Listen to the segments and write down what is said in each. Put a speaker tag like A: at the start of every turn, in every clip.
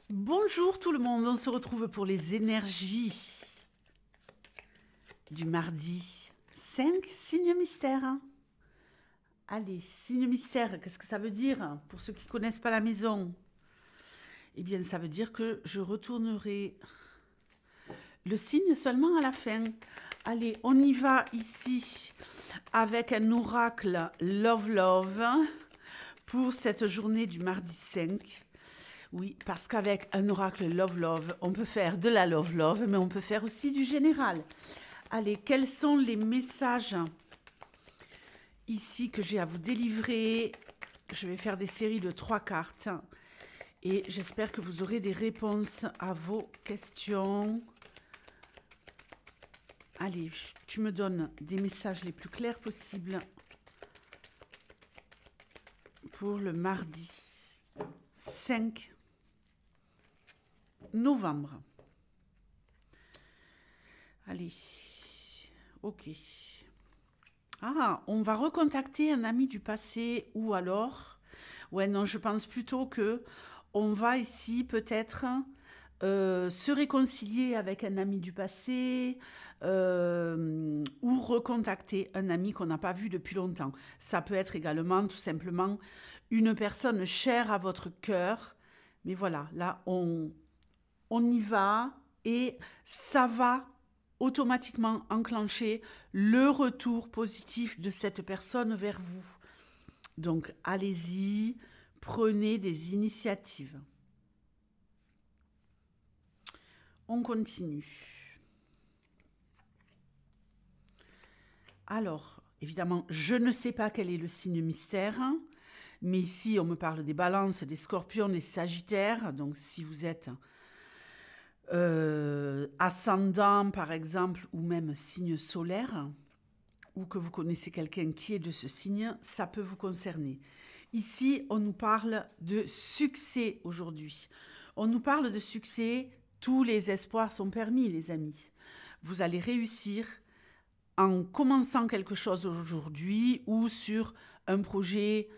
A: Bonjour tout le monde, on se retrouve pour les énergies du mardi 5, signe mystère. Allez, signe mystère, qu'est-ce que ça veut dire pour ceux qui ne connaissent pas la maison? Eh bien, ça veut dire que je retournerai le signe seulement à la fin. Allez, on y va ici avec un oracle Love Love pour cette journée du mardi 5. Oui, parce qu'avec un oracle Love Love, on peut faire de la Love Love, mais on peut faire aussi du général. Allez, quels sont les messages ici que j'ai à vous délivrer? Je vais faire des séries de 3 cartes et j'espère que vous aurez des réponses à vos questions. Allez, tu me donnes des messages les plus clairs possibles pour le mardi 5 novembre. Allez, ok. Ah, on va recontacter un ami du passé ou alors... Ouais, non, je pense plutôt que on va ici peut-être se réconcilier avec un ami du passé ou recontacter un ami qu'on n'a pas vu depuis longtemps. Ça peut être également tout simplement une personne chère à votre cœur. Mais voilà, là, on y va et ça va automatiquement enclencher le retour positif de cette personne vers vous. Donc, allez-y, prenez des initiatives. On continue. Alors, évidemment, je ne sais pas quel est le signe mystère, mais ici, on me parle des balances, des scorpions, des sagittaires. Donc, si vous êtes ascendant, par exemple, ou même signe solaire, ou que vous connaissez quelqu'un qui est de ce signe, ça peut vous concerner. Ici, on nous parle de succès aujourd'hui. On nous parle de succès, tous les espoirs sont permis, les amis. Vous allez réussir en commençant quelque chose aujourd'hui ou sur un projet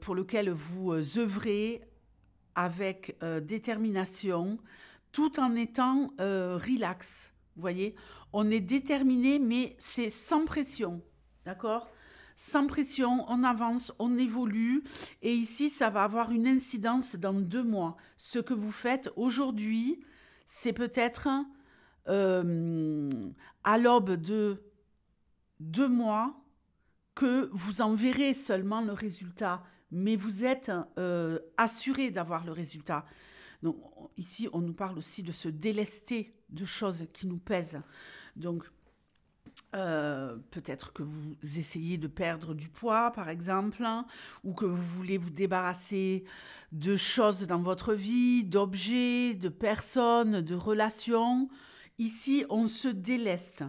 A: pour lequel vous œuvrez avec détermination, tout en étant relax. Vous voyez, on est déterminé, mais c'est sans pression, d'accord? Sans pression, on avance, on évolue. Et ici, ça va avoir une incidence dans 2 mois. Ce que vous faites aujourd'hui, c'est peut-être à l'aube de 2 mois que vous en verrez seulement le résultat. Mais vous êtes assuré d'avoir le résultat. Donc ici, on nous parle aussi de se délester de choses qui nous pèsent. Donc, peut-être que vous essayez de perdre du poids, par exemple, ou que vous voulez vous débarrasser de choses dans votre vie, d'objets, de personnes, de relations. Ici, on se déleste.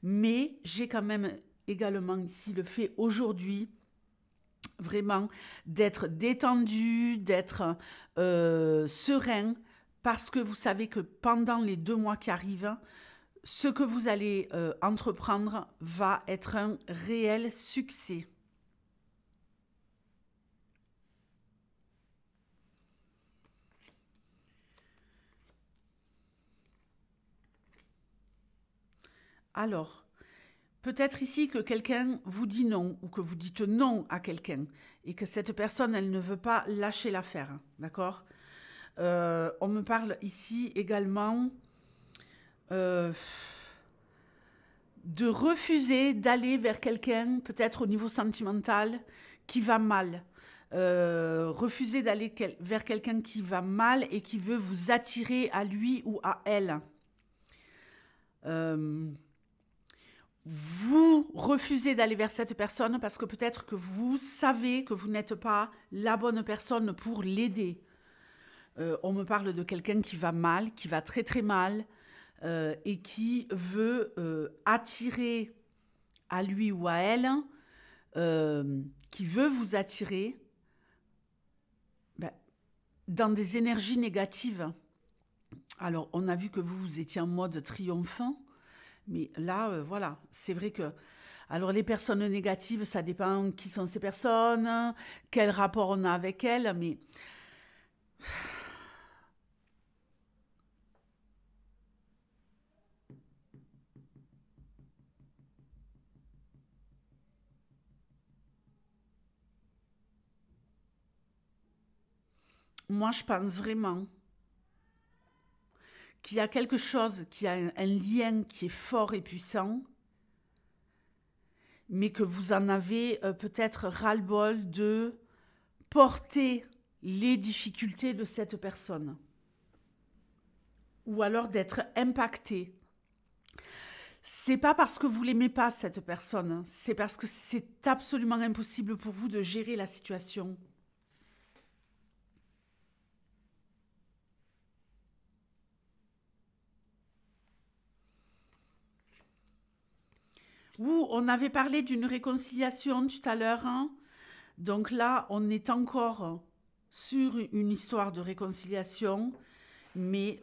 A: Mais j'ai quand même également ici le fait aujourd'hui vraiment d'être détendu, d'être serein, parce que vous savez que pendant les 2 mois qui arrivent, ce que vous allez entreprendre va être un réel succès. Alors, peut-être ici que quelqu'un vous dit non ou que vous dites non à quelqu'un et que cette personne, elle ne veut pas lâcher l'affaire, d'accord? On me parle ici également de refuser d'aller vers quelqu'un, peut-être au niveau sentimental, qui va mal. Refuser d'aller vers quelqu'un qui va mal et qui veut vous attirer à lui ou à elle. Vous refusez d'aller vers cette personne parce que peut-être que vous savez que vous n'êtes pas la bonne personne pour l'aider. On me parle de quelqu'un qui va mal, qui va très très mal, et qui veut attirer à lui ou à elle, qui veut vous attirer dans des énergies négatives. Alors, on a vu que vous étiez en mode triomphant, mais là, voilà, c'est vrai que... Alors, les personnes négatives, ça dépend qui sont ces personnes, quel rapport on a avec elles, mais moi, je pense vraiment qu'il y a quelque chose, qui a un lien qui est fort et puissant, mais que vous en avez peut-être ras-le-bol de porter les difficultés de cette personne. Ou alors d'être impacté. C'est pas parce que vous l'aimez pas, cette personne, c'est parce que c'est absolument impossible pour vous de gérer la situation. Ou on avait parlé d'une réconciliation tout à l'heure, hein. Donc là, on est encore sur une histoire de réconciliation, mais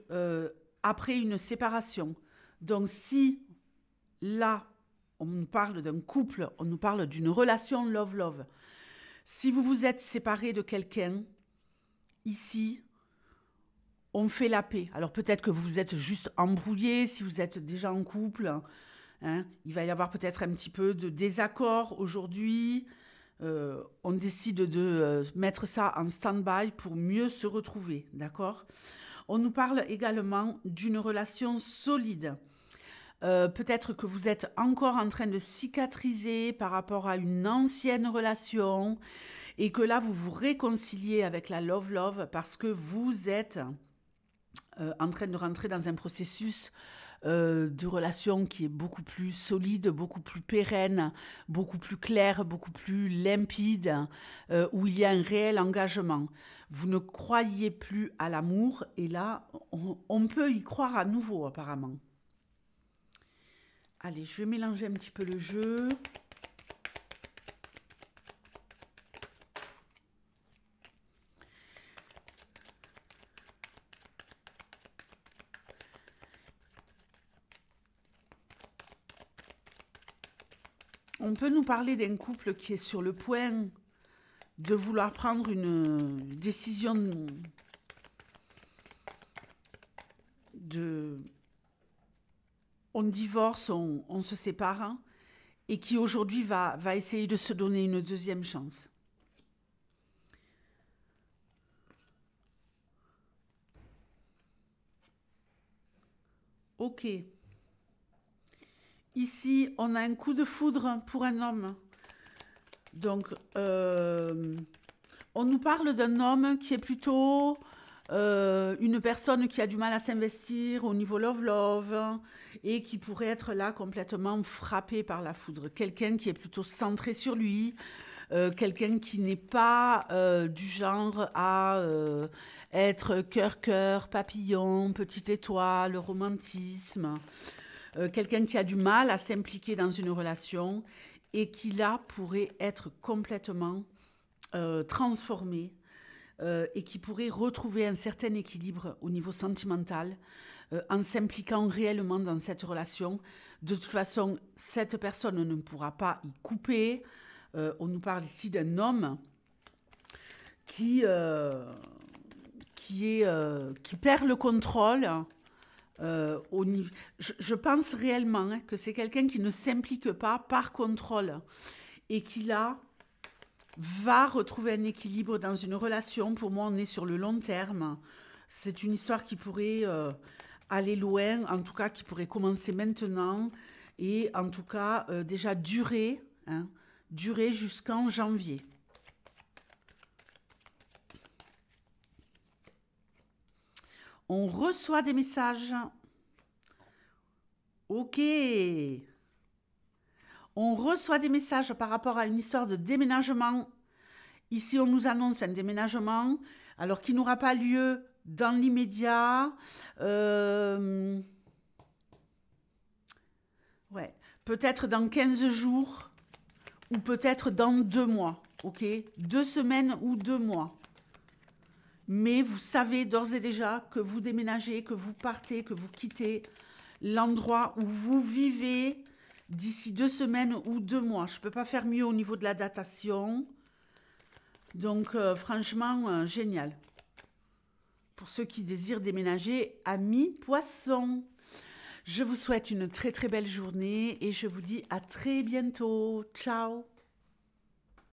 A: après une séparation. Donc si là, on nous parle d'un couple, on nous parle d'une relation love-love. Si vous vous êtes séparé de quelqu'un, ici, on fait la paix. Alors peut-être que vous vous êtes juste embrouillé, si vous êtes déjà en couple, hein, il va y avoir peut-être un petit peu de désaccord aujourd'hui. On décide de mettre ça en stand-by pour mieux se retrouver, d'accord? On nous parle également d'une relation solide. Peut-être que vous êtes encore en train de cicatriser par rapport à une ancienne relation et que là, vous vous réconciliez avec la love-love parce que vous êtes en train de rentrer dans un processus de relation qui est beaucoup plus solide, beaucoup plus pérenne, beaucoup plus clair, beaucoup plus limpide, où il y a un réel engagement. Vous ne croyez plus à l'amour et là, on peut y croire à nouveau apparemment. Allez, je vais mélanger un petit peu le jeu. On peut nous parler d'un couple qui est sur le point de vouloir prendre une décision de... On divorce, on se sépare, hein, et qui aujourd'hui va essayer de se donner une deuxième chance. Ok. Ici, on a un coup de foudre pour un homme. Donc, on nous parle d'un homme qui est plutôt une personne qui a du mal à s'investir au niveau love-love et qui pourrait être là complètement frappé par la foudre. Quelqu'un qui est plutôt centré sur lui, quelqu'un qui n'est pas du genre à être cœur-cœur, papillon, petite étoile, romantisme. Quelqu'un qui a du mal à s'impliquer dans une relation et qui là pourrait être complètement transformé et qui pourrait retrouver un certain équilibre au niveau sentimental en s'impliquant réellement dans cette relation. De toute façon, cette personne ne pourra pas y couper. On nous parle ici d'un homme qui perd le contrôle. Je pense réellement que c'est quelqu'un qui ne s'implique pas par contrôle et qui là va retrouver un équilibre dans une relation. Pour moi, on est sur le long terme. C'est une histoire qui pourrait aller loin, en tout cas qui pourrait commencer maintenant et en tout cas déjà durer jusqu'en janvier. On reçoit des messages. Ok. On reçoit des messages par rapport à une histoire de déménagement. Ici, on nous annonce un déménagement, alors qu'il n'aura pas lieu dans l'immédiat. Ouais. Peut-être dans 15 jours ou peut-être dans 2 mois. Ok. 2 semaines ou 2 mois. Mais vous savez d'ores et déjà que vous déménagez, que vous partez, que vous quittez l'endroit où vous vivez d'ici 2 semaines ou 2 mois. Je ne peux pas faire mieux au niveau de la datation. Donc, franchement, génial. Pour ceux qui désirent déménager, amis poissons. Je vous souhaite une très très belle journée et je vous dis à très bientôt. Ciao!